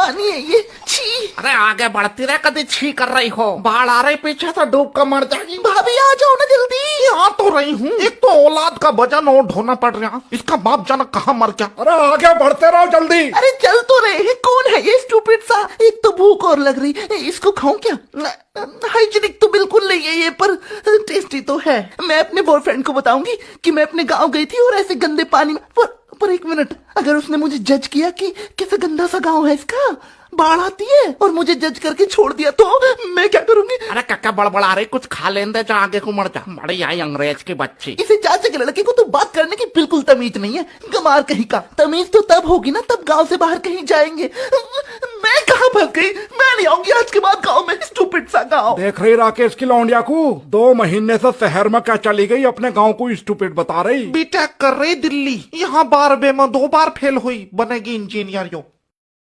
पानी है ये, छी। अरे आगे बढ़ती रहे, कभी छी कर रही हो। बाढ़ आ रही पीछे से, डूब कर मर जाएगी। भाभी आ जाओ ना जल्दी। आ तो रही हूँ। एक तो औलाद का वजन और ढोना पड़ रहा, इसका बाप जाना कहाँ मर गया। अरे आगे बढ़ते रहो जल्दी। अरे चल तो रहे हैं, कौन है ये स्टूपिड सा। एक तो भूख और लग रही, इसको खाऊं क्या? हाइजीनिक तो बिल्कुल नहीं है ये, पर टेस्टी तो है। मैं अपने बॉयफ्रेंड को बताऊंगी कि मैं अपने गांव गई थी और ऐसे गंदे पानी में। पर एक मिनट, अगर उसने मुझे जज किया कि कैसे गंदा सा गांव है इसका, बाढ़ आती है और मुझे जज करके छोड़ दिया तो मैं क्या करूंगी? अरे क्या बड़बड़ा रही, कुछ खा लेने दे, जा आगे को मर जा। बड़ी आई अंग्रेज की बच्ची। इसे चाचा के लड़के को तो बात करने की बिल्कुल तमीज नहीं है, गमार कहीं का। तमीज तो तब होगी ना तब गांव से बाहर कहीं जाएंगे। मैं कहाँ फंस गई? मैं नहीं आऊंगी आज के बाद गांव में, स्टूपिड सा गांव। देख रही राकेश की लौंडिया को, 2 महीने से शहर में क्या चली गई, अपने गांव को स्टूपिड बता रही। बीटेक कर रही दिल्ली, यहाँ 12 में 2 बार फेल हुई, बनेगी इंजीनियर। यो